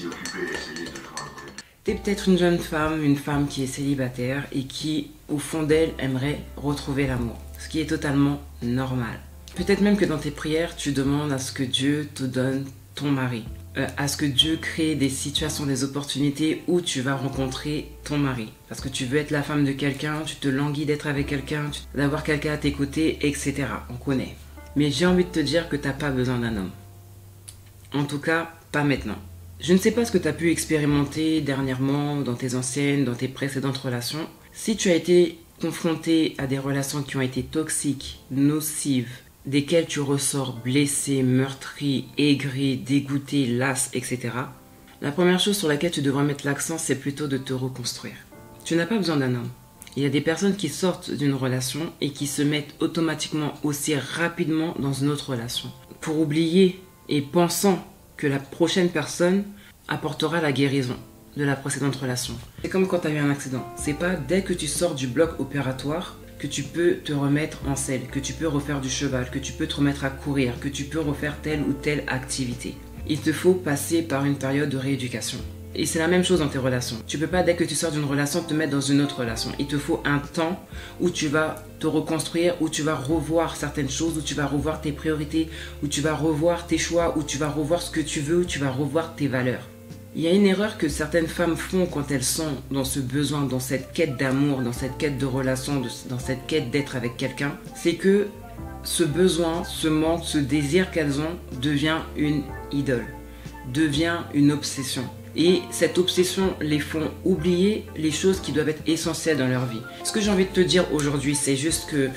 s'y occuper et essayer de joindre. T'es peut-être une jeune femme, une femme qui est célibataire et qui, au fond d'elle, aimerait retrouver l'amour. Ce qui est totalement normal. Peut-être même que dans tes prières, tu demandes à ce que Dieu te donne ton mari. À ce que Dieu crée des situations, des opportunités où tu vas rencontrer ton mari. Parce que tu veux être la femme de quelqu'un, tu te languis d'être avec quelqu'un, d'avoir quelqu'un à tes côtés, etc. On connaît. Mais j'ai envie de te dire que tu n'as pas besoin d'un homme. En tout cas, pas maintenant. Je ne sais pas ce que tu as pu expérimenter dernièrement dans tes anciennes, dans tes précédentes relations. Si tu as été confronté à des relations qui ont été toxiques, nocives, desquelles tu ressors blessé, meurtri, aigri, dégoûté, las, etc. La première chose sur laquelle tu devrais mettre l'accent, c'est plutôt de te reconstruire. Tu n'as pas besoin d'un homme. Il y a des personnes qui sortent d'une relation et qui se mettent automatiquement aussi rapidement dans une autre relation. Pour oublier et pensant que la prochaine personne apportera la guérison de la précédente relation. C'est comme quand tu as eu un accident. C'est pas dès que tu sors du bloc opératoire que tu peux te remettre en selle, que tu peux refaire du cheval, que tu peux te remettre à courir, que tu peux refaire telle ou telle activité. Il te faut passer par une période de rééducation. Et c'est la même chose dans tes relations. Tu peux pas, dès que tu sors d'une relation, te mettre dans une autre relation. Il te faut un temps où tu vas te reconstruire, où tu vas revoir certaines choses, où tu vas revoir tes priorités, où tu vas revoir tes choix, où tu vas revoir ce que tu veux, où tu vas revoir tes valeurs. Il y a une erreur que certaines femmes font quand elles sont dans ce besoin, dans cette quête d'amour, dans cette quête de relation, dans cette quête d'être avec quelqu'un. C'est que ce besoin, ce manque, ce désir qu'elles ont devient une idole, devient une obsession. Et cette obsession les font oublier les choses qui doivent être essentielles dans leur vie. Ce que j'ai envie de te dire aujourd'hui, c'est juste que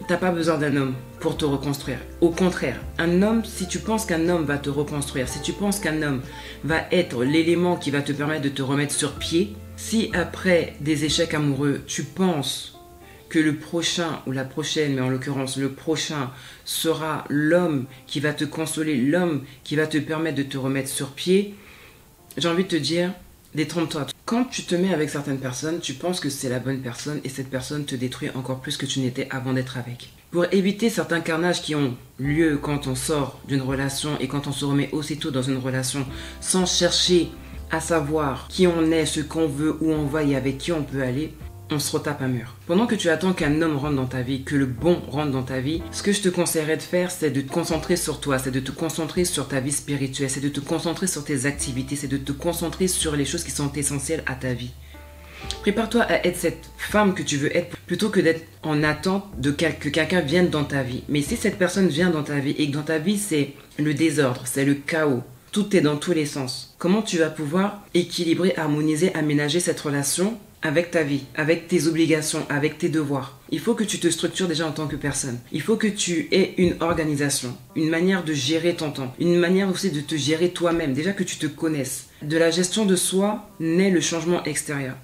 t'as pas besoin d'un homme pour te reconstruire. Au contraire, un homme, si tu penses qu'un homme va te reconstruire, si tu penses qu'un homme va être l'élément qui va te permettre de te remettre sur pied, si après des échecs amoureux, tu penses que le prochain ou la prochaine, mais en l'occurrence le prochain, sera l'homme qui va te consoler, l'homme qui va te permettre de te remettre sur pied, j'ai envie de te dire, détrompe-toi. Quand tu te mets avec certaines personnes, tu penses que c'est la bonne personne et cette personne te détruit encore plus que tu n'étais avant d'être avec. Pour éviter certains carnages qui ont lieu quand on sort d'une relation et quand on se remet aussitôt dans une relation sans chercher à savoir qui on est, ce qu'on veut, où on va et avec qui on peut aller, on se retape un mur. Pendant que tu attends qu'un homme rentre dans ta vie, que le bon rentre dans ta vie, ce que je te conseillerais de faire, c'est de te concentrer sur toi, c'est de te concentrer sur ta vie spirituelle, c'est de te concentrer sur tes activités, c'est de te concentrer sur les choses qui sont essentielles à ta vie. Prépare-toi à être cette femme que tu veux être plutôt que d'être en attente de que quelqu'un vienne dans ta vie. Mais si cette personne vient dans ta vie et que dans ta vie c'est le désordre, c'est le chaos, tout est dans tous les sens, comment tu vas pouvoir équilibrer, harmoniser, aménager cette relation avec ta vie, avec tes obligations, avec tes devoirs? Il faut que tu te structures déjà en tant que personne. Il faut que tu aies une organisation, une manière de gérer ton temps, une manière aussi de te gérer toi-même, déjà que tu te connaisses. De la gestion de soi naît le changement extérieur.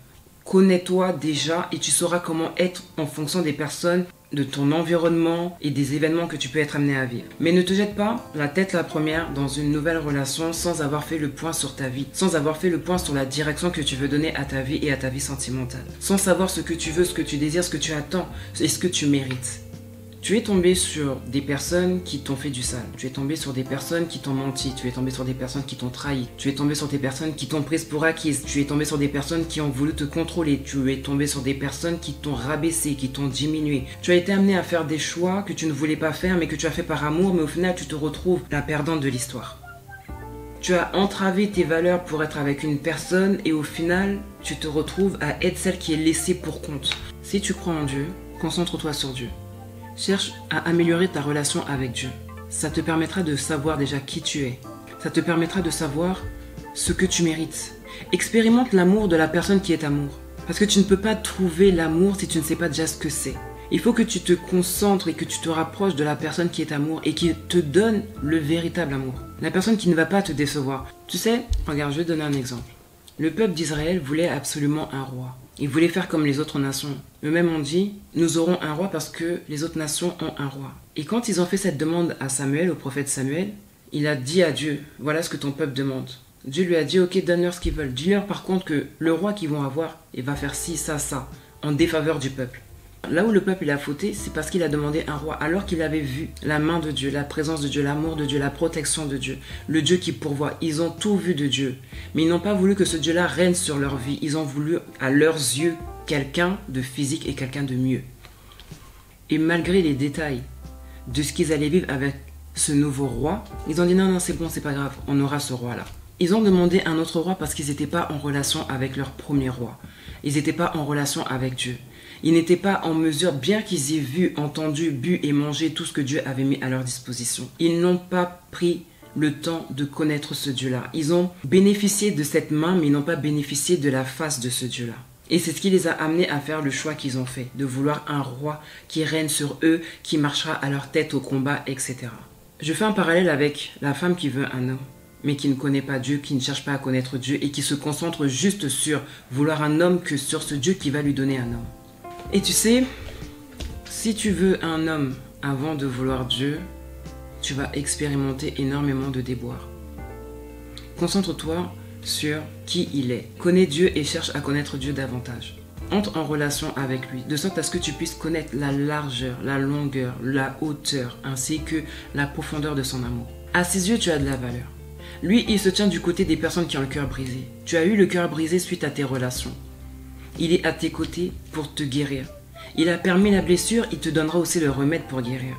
Connais-toi déjà et tu sauras comment être en fonction des personnes, de ton environnement et des événements que tu peux être amené à vivre. Mais ne te jette pas la tête la première dans une nouvelle relation sans avoir fait le point sur ta vie, sans avoir fait le point sur la direction que tu veux donner à ta vie et à ta vie sentimentale, sans savoir ce que tu veux, ce que tu désires, ce que tu attends et ce que tu mérites. Tu es tombé sur des personnes qui t'ont fait du sale. Tu es tombé sur des personnes qui t'ont menti. Tu es tombé sur des personnes qui t'ont trahi. Tu es tombé sur des personnes qui t'ont prise pour acquise. Tu es tombé sur des personnes qui ont voulu te contrôler. Tu es tombé sur des personnes qui t'ont rabaissé, qui t'ont diminué. Tu as été amené à faire des choix que tu ne voulais pas faire, mais que tu as fait par amour, mais au final, tu te retrouves la perdante de l'histoire. Tu as entravé tes valeurs pour être avec une personne et au final, tu te retrouves à être celle qui est laissée pour compte. Si tu crois en Dieu, concentre-toi sur Dieu. Cherche à améliorer ta relation avec Dieu. Ça te permettra de savoir déjà qui tu es. Ça te permettra de savoir ce que tu mérites. Expérimente l'amour de la personne qui est amour. Parce que tu ne peux pas trouver l'amour si tu ne sais pas déjà ce que c'est. Il faut que tu te concentres et que tu te rapproches de la personne qui est amour et qui te donne le véritable amour. La personne qui ne va pas te décevoir. Tu sais, regarde, je vais te donner un exemple. Le peuple d'Israël voulait absolument un roi. Ils voulaient faire comme les autres nations. Eux-mêmes ont dit, nous aurons un roi parce que les autres nations ont un roi. Et quand ils ont fait cette demande à Samuel, au prophète Samuel, il a dit à Dieu, voilà ce que ton peuple demande. Dieu lui a dit, ok, donne-leur ce qu'ils veulent. Dis-leur par contre que le roi qu'ils vont avoir, il va faire ci, ça, ça, en défaveur du peuple. Là où le peuple il a fauté, c'est parce qu'il a demandé un roi, alors qu'il avait vu la main de Dieu, la présence de Dieu, l'amour de Dieu, la protection de Dieu, le Dieu qui pourvoit. Ils ont tout vu de Dieu, mais ils n'ont pas voulu que ce Dieu-là règne sur leur vie. Ils ont voulu, à leurs yeux, quelqu'un de physique et quelqu'un de mieux. Et malgré les détails de ce qu'ils allaient vivre avec ce nouveau roi, ils ont dit non, c'est bon, c'est pas grave, on aura ce roi-là. Ils ont demandé un autre roi parce qu'ils n'étaient pas en relation avec leur premier roi. Ils n'étaient pas en relation avec Dieu. Ils n'étaient pas en mesure, bien qu'ils aient vu, entendu, bu et mangé tout ce que Dieu avait mis à leur disposition. Ils n'ont pas pris le temps de connaître ce Dieu-là. Ils ont bénéficié de cette main, mais ils n'ont pas bénéficié de la face de ce Dieu-là. Et c'est ce qui les a amenés à faire le choix qu'ils ont fait, de vouloir un roi qui règne sur eux, qui marchera à leur tête au combat, etc. Je fais un parallèle avec la femme qui veut un homme, mais qui ne connaît pas Dieu, qui ne cherche pas à connaître Dieu et qui se concentre juste sur vouloir un homme que sur ce Dieu qui va lui donner un homme. Et tu sais, si tu veux un homme avant de vouloir Dieu, tu vas expérimenter énormément de déboires. Concentre-toi sur qui il est. Connais Dieu et cherche à connaître Dieu davantage. Entre en relation avec lui, de sorte à ce que tu puisses connaître la largeur, la longueur, la hauteur, ainsi que la profondeur de son amour. À ses yeux, tu as de la valeur. Lui, il se tient du côté des personnes qui ont le cœur brisé. Tu as eu le cœur brisé suite à tes relations. Il est à tes côtés pour te guérir. Il a permis la blessure, il te donnera aussi le remède pour guérir.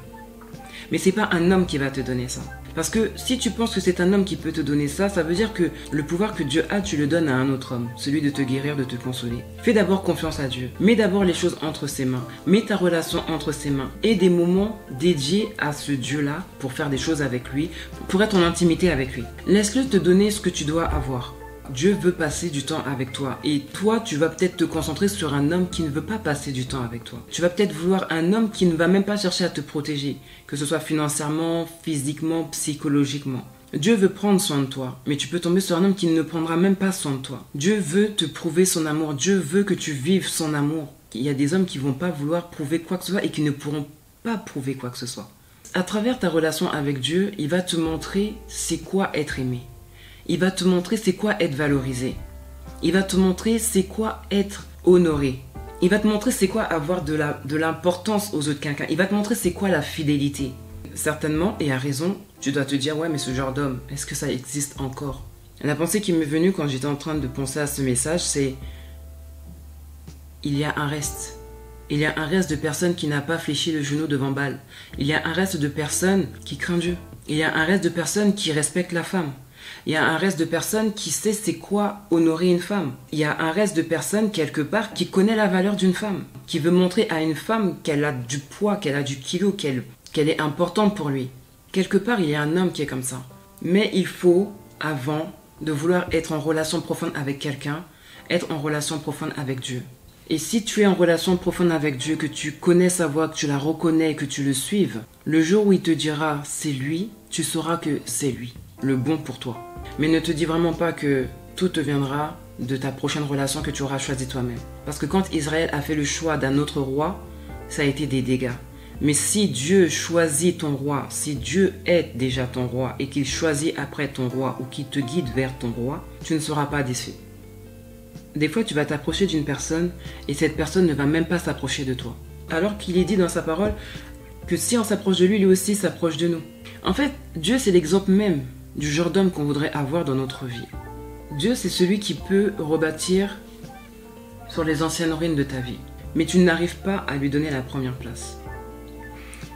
Mais ce n'est pas un homme qui va te donner ça. Parce que si tu penses que c'est un homme qui peut te donner ça, ça veut dire que le pouvoir que Dieu a, tu le donnes à un autre homme. Celui de te guérir, de te consoler. Fais d'abord confiance à Dieu. Mets d'abord les choses entre ses mains. Mets ta relation entre ses mains. Et des moments dédiés à ce Dieu-là pour faire des choses avec lui, pour être en intimité avec lui. Laisse-le te donner ce que tu dois avoir. Dieu veut passer du temps avec toi. Et toi, tu vas peut-être te concentrer sur un homme qui ne veut pas passer du temps avec toi. Tu vas peut-être vouloir un homme qui ne va même pas chercher à te protéger, que ce soit financièrement, physiquement, psychologiquement. Dieu veut prendre soin de toi, mais tu peux tomber sur un homme qui ne prendra même pas soin de toi. Dieu veut te prouver son amour. Dieu veut que tu vives son amour. Il y a des hommes qui ne vont pas vouloir prouver quoi que ce soit et qui ne pourront pas prouver quoi que ce soit. À travers ta relation avec Dieu, il va te montrer c'est quoi être aimé. Il va te montrer c'est quoi être valorisé. Il va te montrer c'est quoi être honoré. Il va te montrer c'est quoi avoir de l'importance aux yeux de quelqu'un. Il va te montrer c'est quoi la fidélité. Certainement, et à raison, tu dois te dire ouais mais ce genre d'homme, est-ce que ça existe encore? La pensée qui m'est venue quand j'étais en train de penser à ce message, c'est il y a un reste. Il y a un reste de personnes qui n'a pas fléchi le genou devant Baal. Il y a un reste de personnes qui craignent Dieu. Il y a un reste de personnes qui respectent la femme. Il y a un reste de personnes qui sait c'est quoi honorer une femme. Il y a un reste de personnes quelque part qui connaît la valeur d'une femme, qui veut montrer à une femme qu'elle a du poids, qu'elle a du kilo, qu'elle est importante pour lui. Quelque part, il y a un homme qui est comme ça. Mais il faut, avant de vouloir être en relation profonde avec quelqu'un, être en relation profonde avec Dieu. Et si tu es en relation profonde avec Dieu, que tu connais sa voix, que tu la reconnais, que tu le suives, le jour où il te dira c'est lui, tu sauras que c'est lui, le bon pour toi. Mais ne te dis vraiment pas que tout te viendra de ta prochaine relation que tu auras choisie toi-même. Parce que quand Israël a fait le choix d'un autre roi, ça a été des dégâts. Mais si Dieu choisit ton roi, si Dieu est déjà ton roi et qu'il choisit après ton roi ou qu'il te guide vers ton roi, tu ne seras pas déçu. Des fois, tu vas t'approcher d'une personne et cette personne ne va même pas s'approcher de toi. Alors qu'il est dit dans sa parole que si on s'approche de lui, lui aussi s'approche de nous. En fait, Dieu, c'est l'exemple même du genre d'homme qu'on voudrait avoir dans notre vie. Dieu, c'est celui qui peut rebâtir sur les anciennes ruines de ta vie. Mais tu n'arrives pas à lui donner la première place.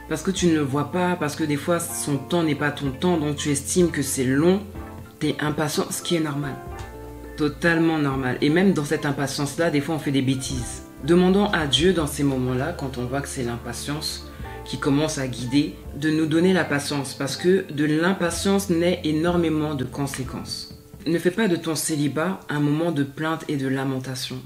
Parce que tu ne le vois pas, parce que des fois, son temps n'est pas ton temps, donc tu estimes que c'est long, tu es impatient, ce qui est normal. Totalement normal. Et même dans cette impatience-là, des fois, on fait des bêtises. Demandons à Dieu dans ces moments-là, quand on voit que c'est l'impatience qui commence à guider, de nous donner la patience, parce que de l'impatience naît énormément de conséquences. Ne fais pas de ton célibat un moment de plainte et de lamentation,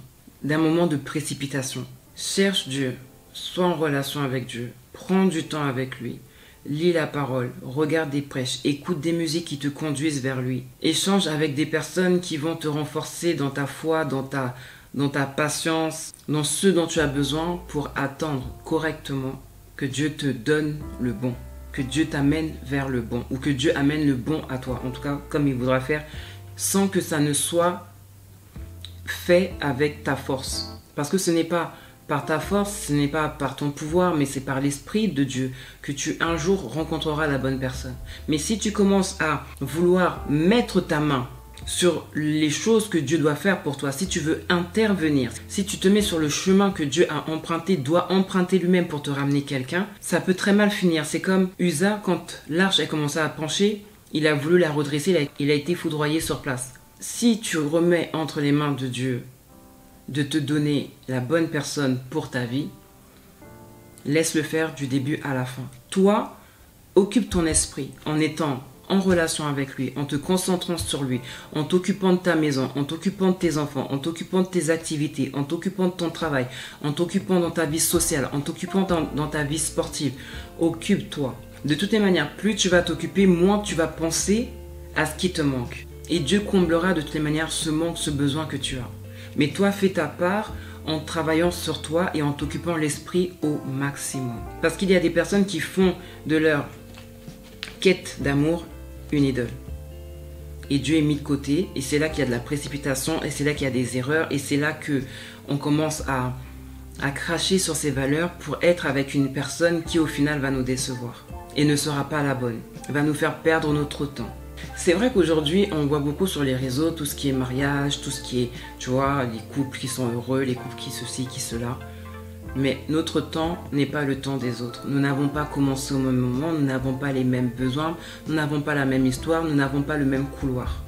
d'un moment de précipitation. Cherche Dieu, sois en relation avec Dieu, prends du temps avec lui, lis la parole, regarde des prêches, écoute des musiques qui te conduisent vers lui, échange avec des personnes qui vont te renforcer dans ta foi, dans ta patience, dans ce dont tu as besoin pour attendre correctement que Dieu te donne le bon, que Dieu t'amène vers le bon, ou que Dieu amène le bon à toi, en tout cas comme il voudra faire, sans que ça ne soit fait avec ta force. Parce que ce n'est pas par ta force, ce n'est pas par ton pouvoir, mais c'est par l'Esprit de Dieu que tu un jour rencontreras la bonne personne. Mais si tu commences à vouloir mettre ta main sur les choses que Dieu doit faire pour toi, si tu veux intervenir, si tu te mets sur le chemin que Dieu a emprunté, doit emprunter lui-même pour te ramener quelqu'un, ça peut très mal finir. C'est comme Usa, quand l'arche a commencé à pencher, il a voulu la redresser, il a été foudroyé sur place. Si tu remets entre les mains de Dieu de te donner la bonne personne pour ta vie, laisse-le faire du début à la fin. Toi, occupe ton esprit en étant en relation avec lui, en te concentrant sur lui, en t'occupant de ta maison, en t'occupant de tes enfants, en t'occupant de tes activités, en t'occupant de ton travail, en t'occupant dans ta vie sociale, en t'occupant dans ta vie sportive. Occupe-toi. De toutes les manières, plus tu vas t'occuper, moins tu vas penser à ce qui te manque. Et Dieu comblera de toutes les manières ce manque, ce besoin que tu as. Mais toi, fais ta part en travaillant sur toi et en t'occupant l'esprit au maximum. Parce qu'il y a des personnes qui font de leur quête d'amour une idole. Et Dieu est mis de côté, et c'est là qu'il y a de la précipitation, et c'est là qu'il y a des erreurs, et c'est là qu'on commence à cracher sur ses valeurs pour être avec une personne qui au final va nous décevoir. Et ne sera pas la bonne, va nous faire perdre notre temps. C'est vrai qu'aujourd'hui, on voit beaucoup sur les réseaux tout ce qui est mariage, tout ce qui est, tu vois, les couples qui sont heureux, les couples qui ceci, qui cela. Mais notre temps n'est pas le temps des autres. Nous n'avons pas commencé au même moment, nous n'avons pas les mêmes besoins, nous n'avons pas la même histoire, nous n'avons pas le même couloir.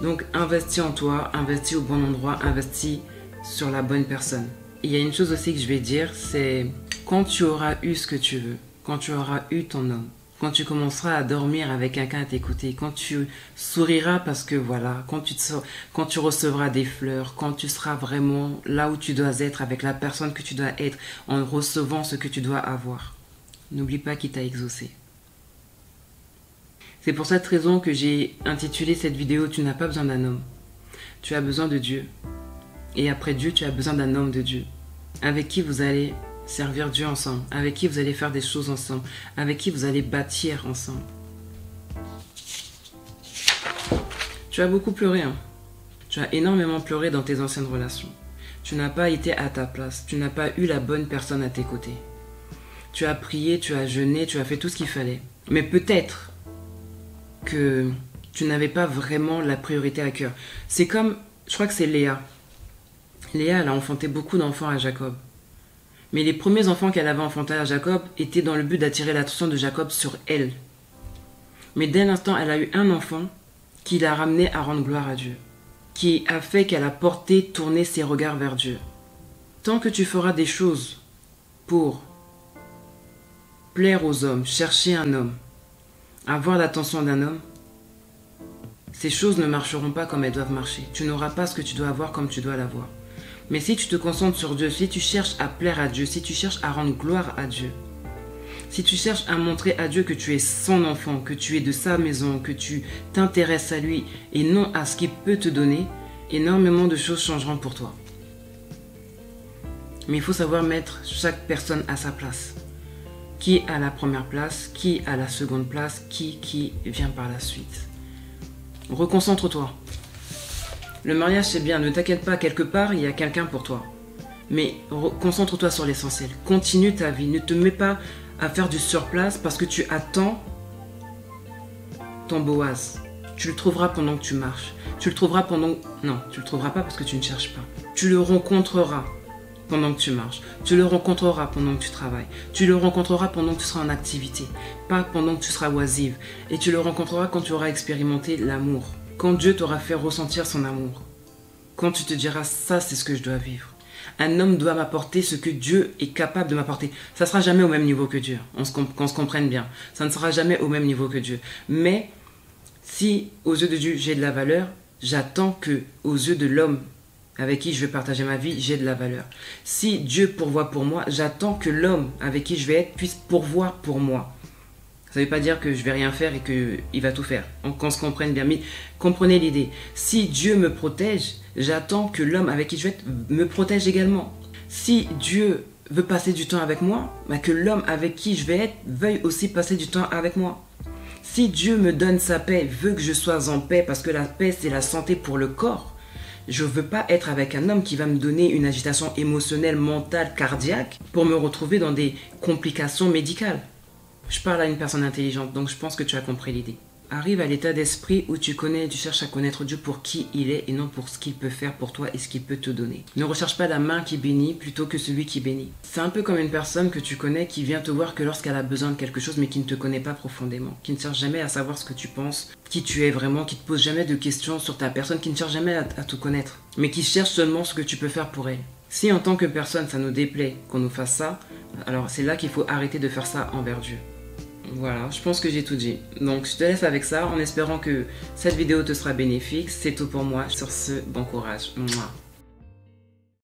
Donc investis en toi, investis au bon endroit, investis sur la bonne personne. Il y a une chose aussi que je vais dire, c'est quand tu auras eu ce que tu veux, quand tu auras eu ton homme, quand tu commenceras à dormir avec quelqu'un à tes côtés, quand tu souriras parce que voilà, quand tu recevras des fleurs, quand tu seras vraiment là où tu dois être avec la personne que tu dois être en recevant ce que tu dois avoir. N'oublie pas qu'il t'a exaucé. C'est pour cette raison que j'ai intitulé cette vidéo « Tu n'as pas besoin d'un homme ». Tu as besoin de Dieu. Et après Dieu, tu as besoin d'un homme de Dieu, avec qui vous allez servir Dieu ensemble, avec qui vous allez faire des choses ensemble, avec qui vous allez bâtir ensemble. Tu as beaucoup pleuré, hein? Tu as énormément pleuré dans tes anciennes relations. Tu n'as pas été à ta place, tu n'as pas eu la bonne personne à tes côtés. Tu as prié, tu as jeûné, tu as fait tout ce qu'il fallait. Mais peut-être que tu n'avais pas vraiment la priorité à cœur. C'est comme, je crois que c'est Léa. Léa, elle a enfanté beaucoup d'enfants à Jacob. Mais les premiers enfants qu'elle avait enfantés à Jacob étaient dans le but d'attirer l'attention de Jacob sur elle. Mais dès l'instant, elle a eu un enfant qui l'a ramené à rendre gloire à Dieu, qui a fait qu'elle a tourné ses regards vers Dieu. Tant que tu feras des choses pour plaire aux hommes, chercher un homme, avoir l'attention d'un homme, ces choses ne marcheront pas comme elles doivent marcher. Tu n'auras pas ce que tu dois avoir comme tu dois l'avoir. Mais si tu te concentres sur Dieu, si tu cherches à plaire à Dieu, si tu cherches à rendre gloire à Dieu, si tu cherches à montrer à Dieu que tu es son enfant, que tu es de sa maison, que tu t'intéresses à lui et non à ce qu'il peut te donner, énormément de choses changeront pour toi. Mais il faut savoir mettre chaque personne à sa place. Qui à la première place, qui à la seconde place, qui vient par la suite. Reconcentre-toi. Le mariage, c'est bien, ne t'inquiète pas, quelque part, il y a quelqu'un pour toi. Mais concentre-toi sur l'essentiel. Continue ta vie, ne te mets pas à faire du surplace parce que tu attends ton Boaz. Tu le trouveras pendant que tu marches. Tu le trouveras pendant... Non, tu le trouveras pas parce que tu ne cherches pas. Tu le rencontreras pendant que tu marches. Tu le rencontreras pendant que tu travailles. Tu le rencontreras pendant que tu seras en activité. Pas pendant que tu seras oisive. Et tu le rencontreras quand tu auras expérimenté l'amour. Quand Dieu t'aura fait ressentir son amour. Quand tu te diras, ça c'est ce que je dois vivre. Un homme doit m'apporter ce que Dieu est capable de m'apporter. Ça ne sera jamais au même niveau que Dieu. Qu'on se comprenne bien. Ça ne sera jamais au même niveau que Dieu. Mais si aux yeux de Dieu j'ai de la valeur, j'attends que aux yeux de l'homme avec qui je vais partager ma vie, j'ai de la valeur. Si Dieu pourvoit pour moi, j'attends que l'homme avec qui je vais être puisse pourvoir pour moi. Ça ne veut pas dire que je vais rien faire et qu'il va tout faire. Qu'on se comprenne bien. Mais comprenez l'idée. Si Dieu me protège, j'attends que l'homme avec qui je vais être me protège également. Si Dieu veut passer du temps avec moi, que l'homme avec qui je vais être veuille aussi passer du temps avec moi. Si Dieu me donne sa paix, veut que je sois en paix, parce que la paix c'est la santé pour le corps, Je veux pas être avec un homme qui va me donner une agitation émotionnelle, mentale, cardiaque pour me retrouver dans des complications médicales. Je parle à une personne intelligente, donc je pense que tu as compris l'idée. Arrive à l'état d'esprit où tu cherches à connaître Dieu pour qui il est et non pour ce qu'il peut faire pour toi et ce qu'il peut te donner. Ne recherche pas la main qui bénit plutôt que celui qui bénit. C'est un peu comme une personne que tu connais qui vient te voir que lorsqu'elle a besoin de quelque chose mais qui ne te connaît pas profondément, qui ne cherche jamais à savoir ce que tu penses, qui tu es vraiment, qui te pose jamais de questions sur ta personne, qui ne cherche jamais à te connaître, mais qui cherche seulement ce que tu peux faire pour elle. Si en tant que personne ça nous déplaît qu'on nous fasse ça, alors c'est là qu'il faut arrêter de faire ça envers Dieu. Voilà, je pense que j'ai tout dit. Donc je te laisse avec ça en espérant que cette vidéo te sera bénéfique. C'est tout pour moi. Sur ce, bon courage. Mouah.